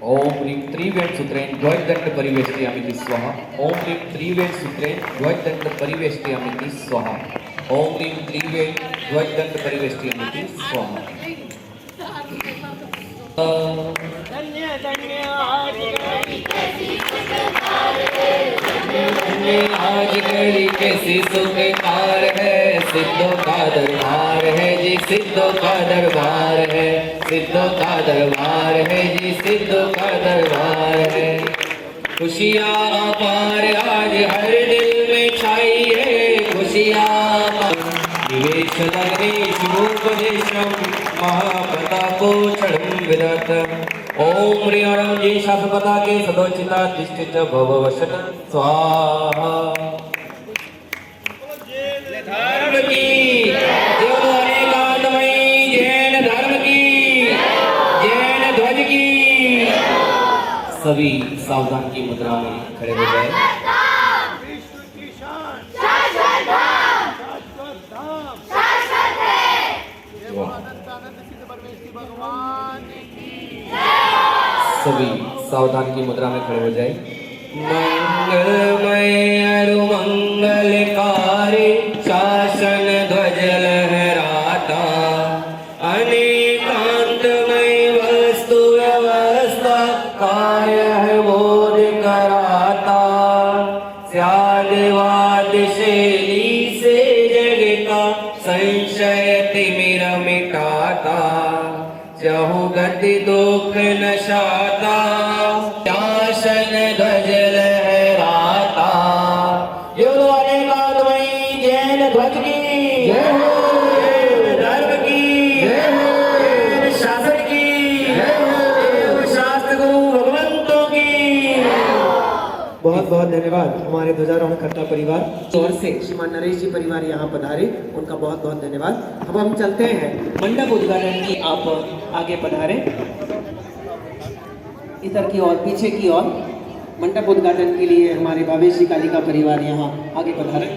ओम ह्रीं त्रिवेण सूत्रेण ध्वजदंड परिवेष्टयामि स्वाहा। ओम ह्रीं त्रिवेण सूत्रेण ध्वजदंड परिवेष्टयामि स्वाहा। ओम ह्रीं त्रिवेण ध्वजदंड परिवेष्टयामि स्वाहा। धन्य धन्य आज घड़ी कैसी सुखकार है, सिद्धों का दरबार है जी, सिद्धों का दरबार है, सिद्धों का दरबार है जी, सिद्धों का दरबार है। खुशियाँ अपार आज हर दिल में छाई है, खुशियाँ निवेश लग्ने शुभोपदेशम महाप्रतापोक्षणं विदतम्। ओम ह्रीं जी शासपता के सदोचिता तिष्ठित भववशन स्वाहा। धर्म की अनेकांतमयी जैन धर्म की, जैन ध्वज की। सभी सावधान की मुद्रा में खड़े हो जाए। सभी सावधान की मुद्रा में खड़े हो जाए। मंगलमय अरु मंगलकारी शासन ध्वज लहराता, अनेकांतमय वस्तु व्यवस्था कार्य है बोध कराता। स्यादिवाद शैली से जग का संशय तिमिर मिटाता, चहु गति दुख नशाता, शासन ध्वज लहराता। यो अनेकांतमयी जैन ध्वज की, धर्म की, शासन की, शास्त्र गुरु भगवंतों की। बहुत बहुत धन्यवाद हमारे ध्वजारोहण कर्ता परिवार ओर से श्रीमान नरेश जी परिवार यहाँ पधारे, उनका बहुत बहुत धन्यवाद। अब हम चलते हैं मंडप उद्घाटन की, आप आगे पधारे इधर की ओर, पीछे की ओर। मंडप उद्घाटन के लिए हमारे भावेशी कालिका परिवार यहाँ आगे पधारे।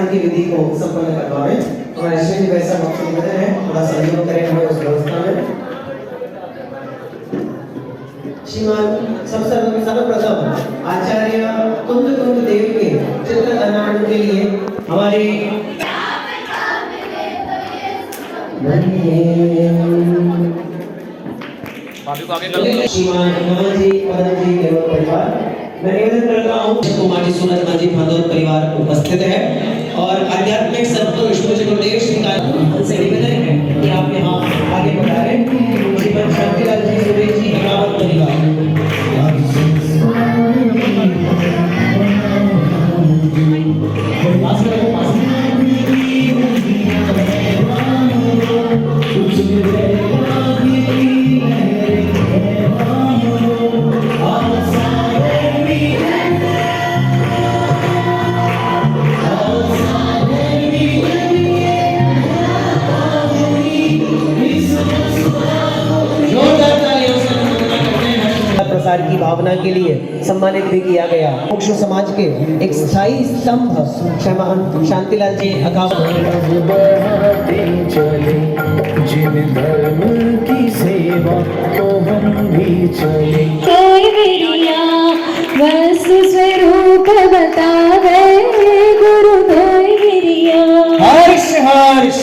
की विधि को संपन्न करवावे। हमारे श्री वैसा आपसे निवेदन है, थोड़ा सहयोग करें हमें उस व्यवस्था में। श्रीमान सर्वप्रथम आचार्य कुंद देव के चित्र अनावरण के लिए हमारे श्रीमान जी पदम जी परिवार, मैं निवेदन करता हूँ कुमारी सुनंदा जी भादौर परिवार उपस्थित है और आध्यात्मिक संत विष्णु चतुर्देव से निवेदन है कि आप यहाँ आगे बढ़ाएं। श्रीमद शांतिलाल जी सुरेश जी अकावत परिवार। प्रसार की भावना के लिए सम्मानित भी किया गया। मोक्ष समाज के एक स्थायी स्तंभ श्रीमान शांतिलाल जी अकावत। जिन धर्म की सेवा तो हम भी चले। वस्तु स्वरूप बतावे गुरु गिरिया। हर्ष हर्ष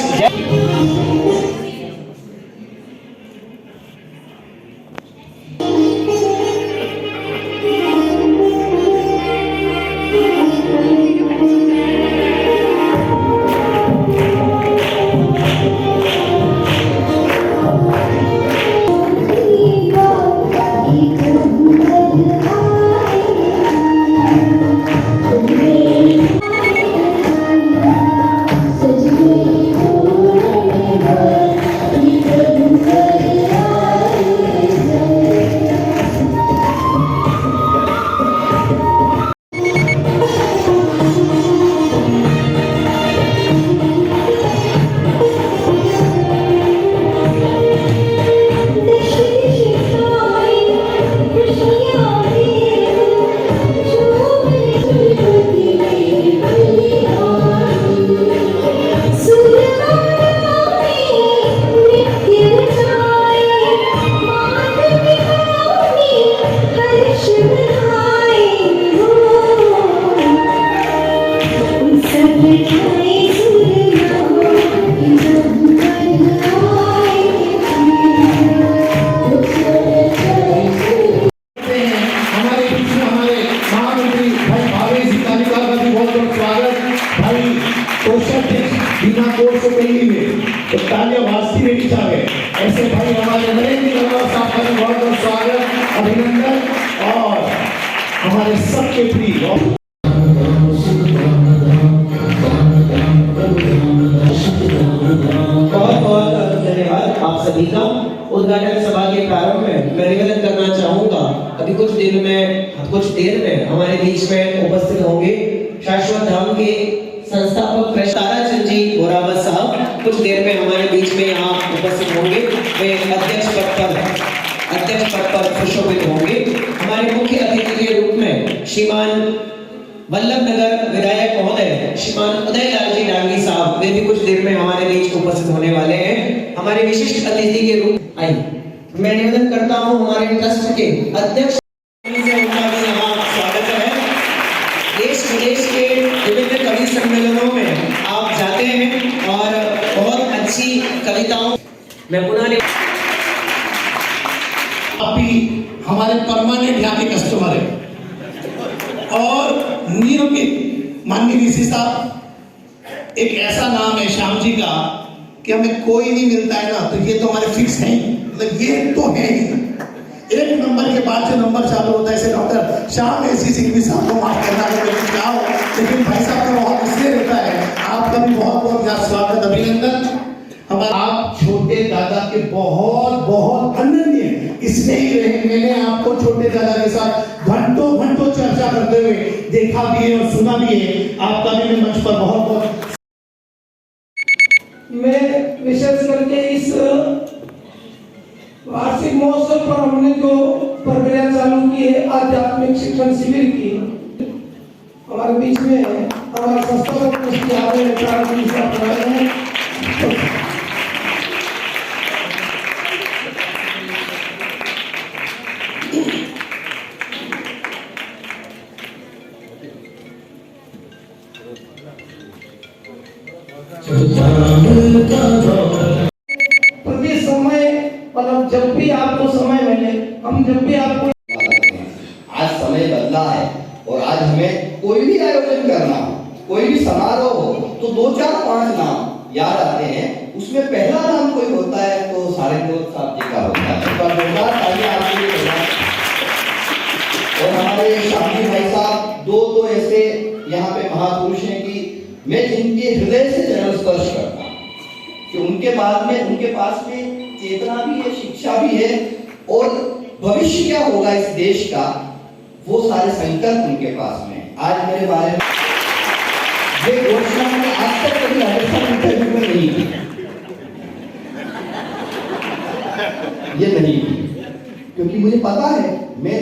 जोर से कही हुई तो तालियां वाजती रहनी चाहिए। ऐसे भाई हमारे नरेंद्र गंगवार साहब का बहुत बहुत स्वागत, अभिनंदन और हमारे सबके प्रिय धन्यवाद आप सभी का। उद्घाटन सभा के प्रारंभ में मैं निवेदन करना चाहूंगा, अभी कुछ देर में हमारे बीच में उपस्थित होंगे शाश्वत धाम के संस्थापक ताराचंद जी बोरावत साहब। कुछ देर में हमारे बीच में यहाँ उपस्थित होंगे। वे अध्यक्ष पद पर सुशोभित होंगे। हमारे मुख्य अतिथि के रूप में श्रीमान वल्लभ नगर विधायक महोदय श्रीमान उदय लाल जी डांगी साहब, वे भी कुछ देर में हमारे बीच उपस्थित होने वाले हैं। हमारे विशिष्ट अतिथि के रूप मैं निवेदन करता हूं हमारे ट्रस्ट के अध्यक्ष उनका भी यहाँ स्वागत है। देश विदेश के विभिन्न कवि सम्मेलनों में आप जाते हैं और बहुत अच्छी कविताओं मैं पुनः आप ही हमारे परमानेंट यहाँ के कस्टमर है और नियमित माननीय डीसी साहब, एक ऐसा नाम है श्याम जी का कि हमें कोई नहीं मिलता है ना, तो ये तो हमारे फिक्स है ही, मतलब ये तो है ही। एक नंबर के बाद जो नंबर चालू होता है, इसे डॉक्टर श्याम ऐसी सिंघवी साहब को माफ करना क्या हो, लेकिन भाई साहब का बहुत इसलिए रहता है। आपका भी बहुत बहुत स्वागत, अभिनंदन। हमारा आप छोटे दादा के बहुत बहुत अनन्य स्नेही रहे। मैंने आपको छोटे दादा के साथ घंटों घंटों चर्चा करते हुए देखा भी है और सुना भी है। आपका भी मैं मंच पर बहुत बहुत मैं विशेष करके इस वार्षिक महोत्सव पर हमने जो प्रक्रिया चालू की है आध्यात्मिक शिक्षण शिविर की, हमारे बीच में हमारा संस्थापक ट्रस्टी आदरणीय हैं। प्रति समय मतलब जब भी आपको समय मिले, हम जब भी आपको आज समय बदला है और आज हमें कोई भी आयोजन करना हो, कोई भी समारोह हो, तो 2 4 5 नाम याद आते हैं। उसमें पहला नाम कोई होता है तो सारे लोग साहब जी का होता है। और हमारे शामिल भाई साहब 2 तो ऐसे यहाँ पे महापुरुष हैं कि मैं जिनके हृदय से चरण स्पर्श करता हूँ कि उनके पास में चेतना भी है, शिक्षा भी है और भविष्य क्या होगा इस देश का, वो सारे संकल्प उनके पास में। आज मेरे बारे में ये घोषणा मैंने आज तक कभी राजस्थान इंटरव्यू में नहीं की, ये नहीं की, क्योंकि मुझे पता है मैं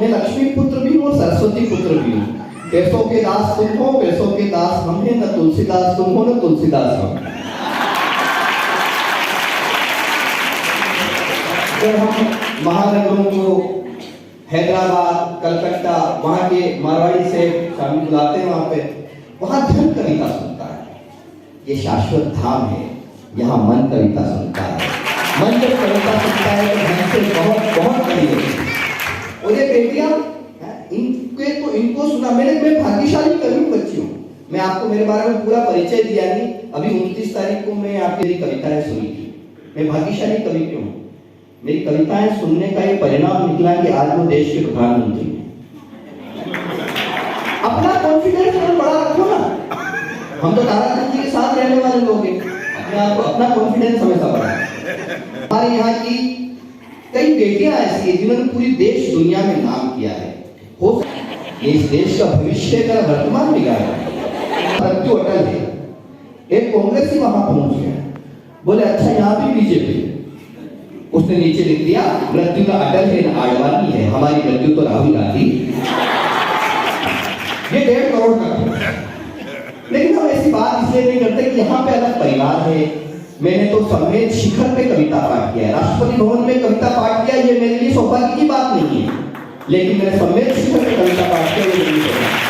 लक्ष्मी पुत्र भी हूँ और सरस्वती पुत्र भी हूँ। पैसों के दास तुम हो, पैसों के दास हम हैं, न तुलसीदास तुम हो न तुलसीदास हम। जब हम महानगरों को हैदराबाद, कलकत्ता, वहां के मारवाड़ी से शामिल बुलाते हैं, वहां धन कविता सुनता है। ये शाश्वत धाम है, यहाँ मन कविता सुनता है। मन जब कविता सुनता है तो धन से बहुत बहुत करीब है। और ये बेटियां इनको सुना, मैं भाग्यशाली कवि बच्ची हूँ। मैं आपको मेरे बारे में पूरा परिचय दिया नहीं, अभी 29 तारीख को मैं आपकी कविताएं सुनी थी। मैं भाग्यशाली कवि क्यों हूँ? मेरी कविताएं सुनने का ये परिणाम निकला कि आज वो देश के प्रधानमंत्री हैं। अपना कॉन्फिडेंस बड़ा रखो ना। हम तो ताराचंद जी के साथ रहने वाले लोग हैं, अपना कॉन्फिडेंस हमेशा बढ़ाओ। हमारे यहाँ की कई बेटियां ऐसी हैं जिन्होंने पूरी देश दुनिया में नाम किया है। हो ये इस देश का भविष्य का वर्तमान बिगाड़ा। मृत्यु अटल है। एक कांग्रेसी वहां पहुंच गया, बोले अच्छा यहाँ भी बीजेपी। उसने नीचे लिख दिया मृत्यु का अटल है न आडवाणी है, हमारी मृत्यु तो राहुल गांधी। ये 1.5 करोड़ का। लेकिन हम ऐसी बात इसलिए नहीं करते कि यहाँ पे अलग परिवार है। मैंने तो सम्मेद शिखर पे कविता पाठ किया है, राष्ट्रपति भवन में कविता पाठ किया, ये मेरे लिए सौभाग्य की बात नहीं है। लेकिन मैंने सम्मेद शिखर पे कविता पाठ किया, ये मेरी सौभाग्य।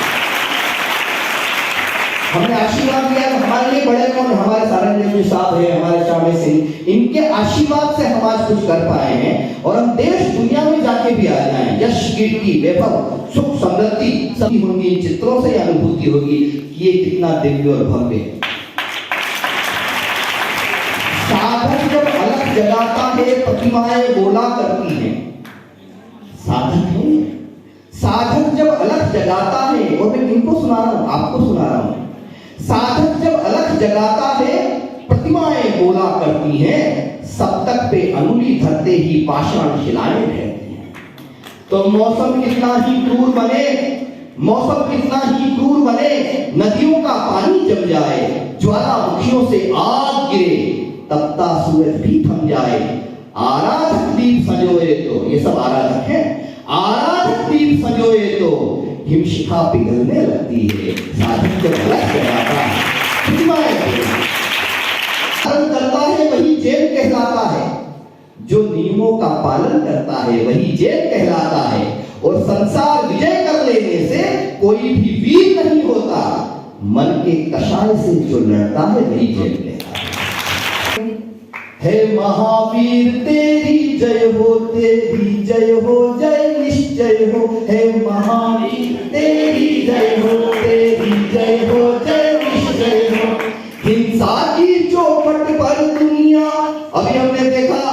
हमने आशीर्वाद लिया, हमारे लिए बड़े कौन? हमारे सारंग साहब है, हमारे शामिल सिंह, इनके आशीर्वाद से हम आज कुछ कर पाए हैं और हम देश दुनिया में जाके भी आ जाएं। यश, कीर्ति, वैभव, सुख, समृद्धि सभी होंगी। इन चित्रों से अनुभूति होगी कि ये कितना दिव्य और भव्य है। जब अलग जगाता है प्रतिमाएं बोला करती हैं। साधक है, साधक जब अलग जगाता है, और मैं किनको सुना रहा हूं, आपको सुना रहा हूं। साधक जब अलग जगाता है प्रतिमाएं बोला करती हैं, सप्तक पे अंगुली धरते ही पाषाण शिलाएं ढहती हैं। तो मौसम कितना ही क्रूर बने, मौसम कितना ही क्रूर बने, नदियों का पानी जम जाए, ज्वालामुखियों से आग गिरे, तपता सूरज भी थम जाए, आराधक दीप संजोए तो, ये सब आराधक हैं, आराधक दीप संजोए तो हिमशिखा पिघलने लगती है। साधक जब अलग जगाता है, पालन करता है वही जैन कहलाता है, जो नियमों का पालन करता है वही जैन कहलाता है। और संसार विजय कर लेने से कोई भी वीर नहीं होता, मन के कषाय से जो लड़ता है वही जैन कहलाता है। महावीर तेरी जय हो, तेरी जय हो, जय निश्चय हो। हे महावीर तेरी जय हो, तेरी जय हो, जय निश्चय हो। हिंसा की चौखट पर दुनिया, अभी हमने देखा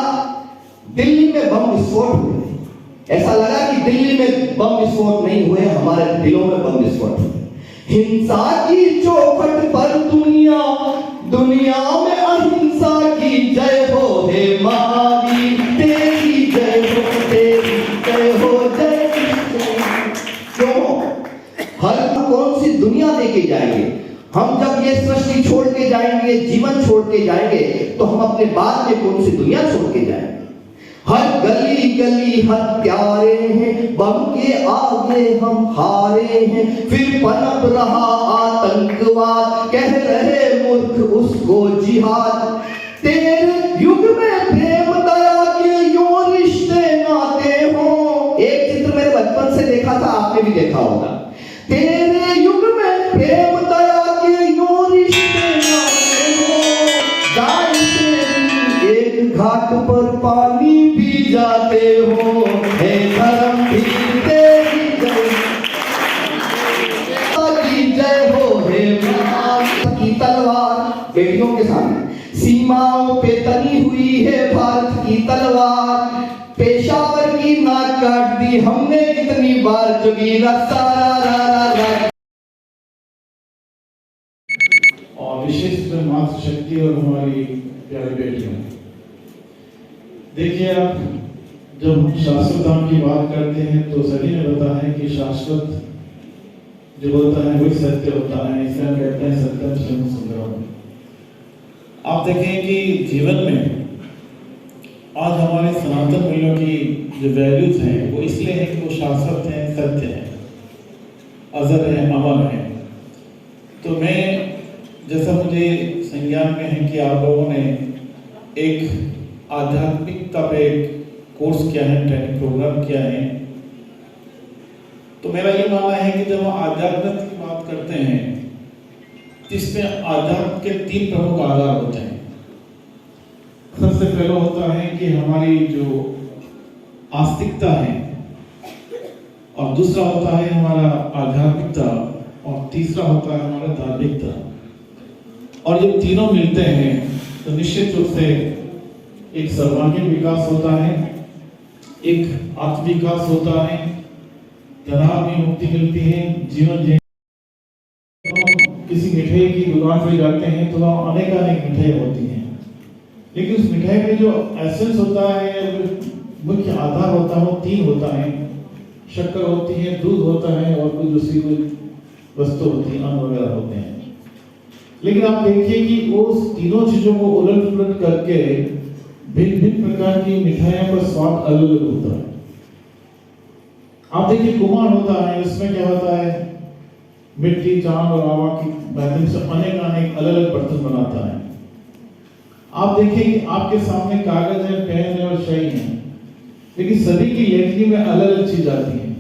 दिल्ली में बम विस्फोट हुए, ऐसा लगा कि दिल्ली में बम विस्फोट नहीं हुए, हमारे दिलों में बम विस्फोट हुए। हिंसा की चौखट पर दुनिया, दुनिया में अहिंसा की जय हो। हे महावीर तेरी जय हो, तेरी जय हो, जय क्यों? हर कौन सी दुनिया देके जाएंगे हम? जब ये सृष्टि छोड़ के जाएंगे, जीवन छोड़ के जाएंगे, तो हम अपने बाद में कौन सी दुनिया छोड़ के जाएंगे? हर गली गली हत्यारे हैं, बम के आगे हम हारे हैं, फिर पनप रहा आतंकवाद, कह रहे मूर्ख उसको जिहाद। तेरे युग में प्रेम दया के यूं रिश्ते नाते हो। एक चित्र मैंने बचपन से देखा था, आपने भी देखा होगा। तेरे युग में प्रेम दया के यूं रिश्ते नाते हो, गाय से एक घाट पर पानी पी जाते हो। हे धर्म भी तेरी जय हो। हे महावीर की तलवार बेटियों के सामने सीमाओं पे तनी हुई है भारत की तलवार। पेशावर की नाक काट दी हमने कितनी बार, जोगीरा सारा और विशेष मातृशक्ति और हमारी प्यारी बेटियां। देखिए, आप जब हम शाश्वत धाम की बात करते हैं तो सभी ने बताया है कि शाश्वत जो होता है वही सत्य होता है, इसे हम कहते हैं सत्यम शिवम सुंदरम। आप देखें कि जीवन में आज हमारे सनातन मूल्यों की जो वैल्यूज हैं वो इसलिए है कि वो शाश्वत हैं, सत्य हैं, अजर है, अमर है। तो मैं, जैसा मुझे संज्ञान में है कि आप लोगों ने एक आध्यात्मिकता पे कोर्स किया है, ट्रेनिंग प्रोग्राम किया है, तो मेरा ये मानना है कि जब हम आध्यात्म की बात करते हैं इसमें आध्यात्म के 3 प्रमुख आधार होते हैं। सबसे पहला होता है कि हमारी जो आस्तिकता है, और दूसरा होता है हमारा आध्यात्मिकता, और तीसरा होता है हमारा धार्मिकता। और जब तीनों मिलते हैं तो निश्चित रूप से एक सर्वांगीण विकास होता है, एक आत्म विकास होता है, तनाव में मुक्ति मिलती है, जीवन जीने। किसी मिठाई की दुकान पे जाते हैं तो वहाँ अनेक मिठाई होती हैं, लेकिन उस मिठाई में जो एसेंस होता है, मुख्य आधार होता है, वो 3 होता है। शक्कर होती है, दूध होता है, और कोई दूसरी कोई वस्तु होती है, अन्न वगैरह होते हैं। लेकिन आप देखिए कि उस तीनों चीजों को उलट पुलट करके भिन्न भिन्न प्रकार की मिठाइयों का स्वाद अलग अलग होता है। आप देखिए, कुमार होता है, उसमें क्या होता है, मिट्टी, चांद और हवा की माध्यम से अनेक अलग अलग बर्तन बनाता है। आप देखिए कि आपके सामने कागज है, पेन है और स्याही है, लेकिन सभी की लेखनी में अलग अलग चीज आती है।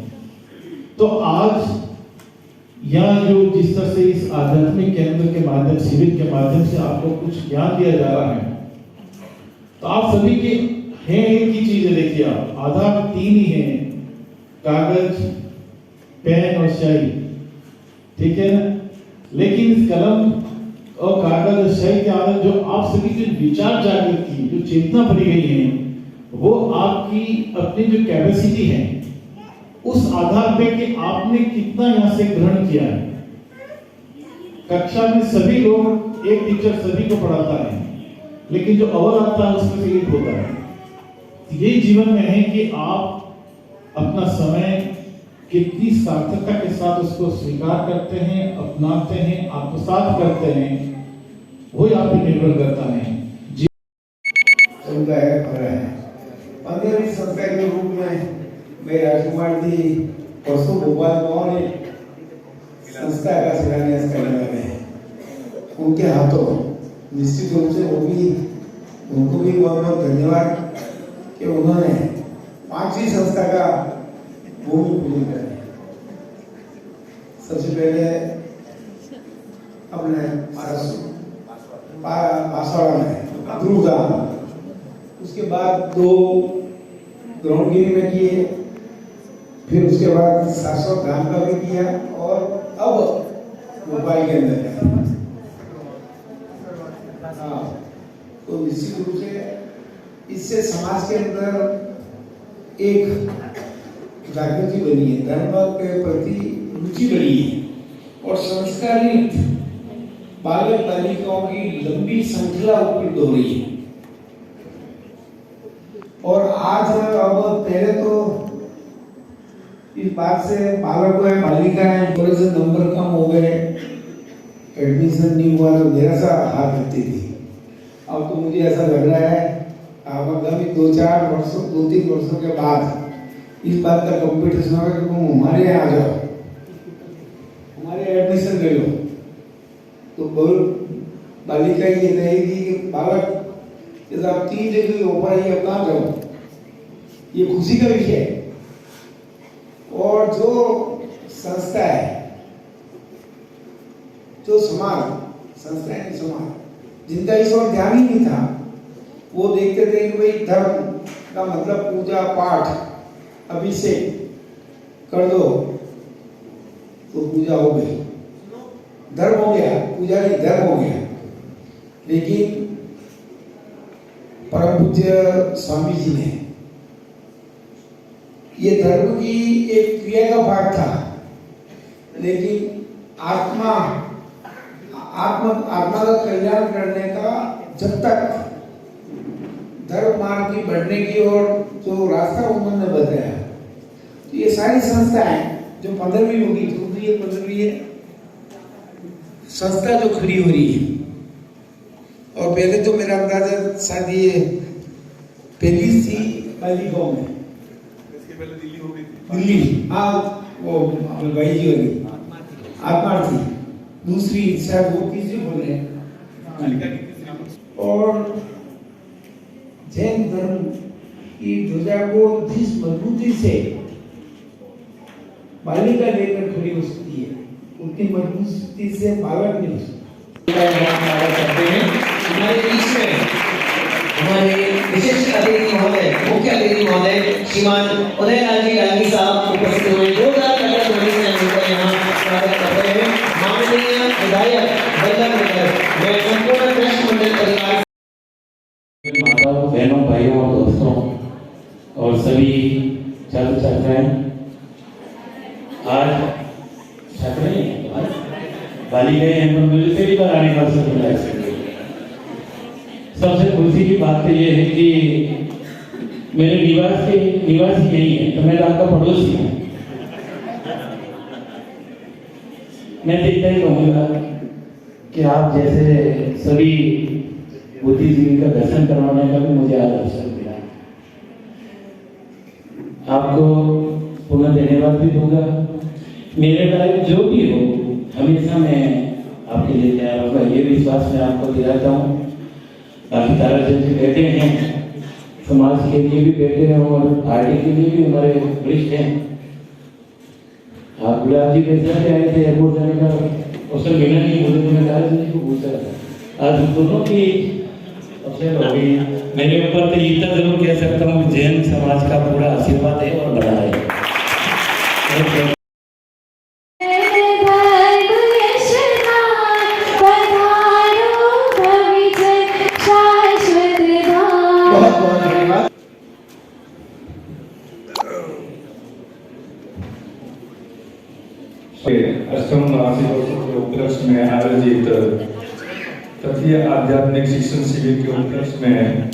तो आज यहाँ जो जिस तरह से इस आध्यात्मिक केंद्र के माध्यम, शिविर के माध्यम से आपको कुछ ज्ञान दिया जा रहा है, तो आप सभी के हैं एक ही चीज है। देखिए, आप आधार 3 ही है, कागज, पेन और स्याही, ठीक है ना? लेकिन इस कलम और काका सही की आदत जो आप सभी की विचार जागृत की जो चेतना भरी गई है वो आपकी अपनी जो कैपेसिटी है उस आधार पे कि आपने कितना यहाँ से ग्रहण किया है। कक्षा में सभी लोग एक टीचर सभी को पढ़ाता है लेकिन जो अव्वल आता है उसमें से एक होता है। यही जीवन में है कि आप अपना समय कितनी सार्थकता के साथ उसको स्वीकार करते हैं, अपनाते हैं, आत्मसात करते हैं, वही आप पे निर्भर करता है। है 15वीं संस्था के रूप में मैं राजकुमार जी परसों भोपाल में संस्था का शिलान्यास करने वाले हैं। उनके हाथों निश्चित रूप से उनको भी बहुत बहुत धन्यवाद कि उन्होंने 5वीं संस्था का भूमि पूजन कर। सबसे पहले अपने पासवाड़ा में ध्रुवधाम, उसके बाद 2 द्रोणगिरी में किए, फिर उसके बाद शाश्वत धाम का भी किया और अब भोपाल के अंदर है। तो निश्चित रूप से इससे समाज के अंदर एक जागृति बनी है, धर्म के प्रति रुचि बढ़ी है और संस्कारित बालक बालिकाओं की लंबी श्रृंखला उपलब्ध हो रही है। और आज अब पहले तो इस बात से बालक है बालिका है थोड़े से नंबर कम हो गए, एडमिशन नहीं हुआ तो मेरा सा हाथ रखती थी। अब तो मुझे ऐसा लग रहा है आगामी 2-3 वर्षों के बाद इस बात का कंपटीशन होगा कि तुम हमारे यहाँ आ जाओ, हमारे एडमिशन ले लो। तो बालिका ये रहेगी कि बालक जैसे आप 3 जगह हो पाएंगे अब कहाँ जाओ, ये खुशी का विषय है। और जो संस्था है, जो संस्था है समाज जिनका इस और ध्यान ही नहीं था, वो देखते थे कि भाई धर्म का मतलब पूजा पाठ अभिषेक कर दो तो पूजा हो गई, धर्म हो गया, पूजा नहीं धर्म हो गया। लेकिन परम पूज्य स्वामी जी ने ये धर्म की एक क्रिया का भाग था, लेकिन आत्मा का कल्याण करने का जब तक धर्म मार्ग की बढ़ने की और जो रास्ता उन्होंने बताया, तो ये सारी संस्थाएं जो 15वीं होगी, 15वीं है संस्था जो खड़ी हो रही है। और पहले तो मेरा अंदाजा शायद ये पहली थी बालिकाओं में, दिल्ली हाँ वो भाई जी वाली आत्मा थी, दूसरी शायद वो तीसरी बोले। और जैन धर्म की ध्वजा को जिस मजबूती से बालिका लेकर खड़ी हो सकती है, उतनी मजबूती से बालक नहीं हो सकता। हमारे बीच में हमारे विशेष अतिथि महोदय, मुख्य अतिथि महोदय श्रीमान उदयलाल जी डांगी साहब उपस्थित हुए, जोरदार तालियां ध्वनि से उनका यहाँ स्वागत कर रहे हैं। माननीय विधायक वल्लभ नगर, मैं संपूर्ण ट्रस्ट मंडल परिवार, माताओं, बहनों, भाइयों और दोस्तों और सभी छात्र छात्राएं, आज छात्राएं बालिकाएं हैं पर मुझे पहली बार आने का अवसर मिला है। सबसे खुशी की बात तो ये है कि मेरे निवासी यही है, तो मैं आपका पड़ोसी हूँ। मैं तो इतना ही कहूँगा कि आप जैसे सभी बुद्धिजीवी का दर्शन करवाने का भी मुझे आज अवसर मिला। आपको पुनः धन्यवाद भी दूंगा। मेरे लायक जो भी हो हमेशा मैं आपके लिए तैयार होगा, ये विश्वास मैं आपको दिलाता हूँ। काफी ताराचंद जी बैठे हैं, समाज के लिए भी बैठे हैं और पार्टी के लिए भी हमारे वरिष्ठ हैं। आप गुलाब जी कैसे आए थे एयरपोर्ट जाने का अवसर मिला नहीं, मुझे तो मैं ताराचंद जी को पूछा था। आज दोनों की अवसर हो गई। मेरे ऊपर तो इतना जरूर कह सकता हूँ, जैन समाज का पूरा आशीर्वाद है और बड़ा है। पधार अष्टम वार्षिकोत्सव के उपलक्ष्य में आयोजित तृतीय आध्यात्मिक शिक्षण शिविर के उपलक्ष्य में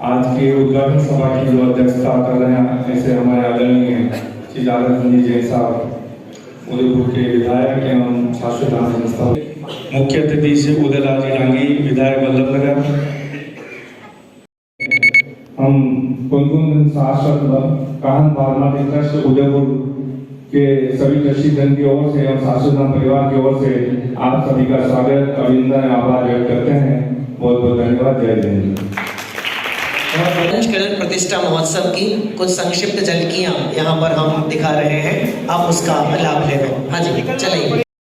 आज के उद्घाटन सभा की जो अध्यक्षता कर रहे हैं ऐसे हमारे आदरणीय श्री लालचंद जैन साहब उदयपुर के विधायक एवं शाश्वत धाम संस्था मुख्य अतिथि से उदयलाल जी डांगी विधायक वल्लभनगर हम कुंदन शाश्वत काहन बागमती ट्रस्ट उदयपुर के सभी ट्रस्टी दल की ओर से और शाश्वत धाम परिवार की ओर से आप सभी का स्वागत अभिनंदन आभार व्यक्त करते हैं। बहुत बहुत धन्यवाद। जय हिंद। पंचकरण प्रतिष्ठा महोत्सव की कुछ संक्षिप्त झलकियां यहाँ पर हम दिखा रहे हैं, आप उसका लाभ ले रहे हैं। हाँ जी चलिए।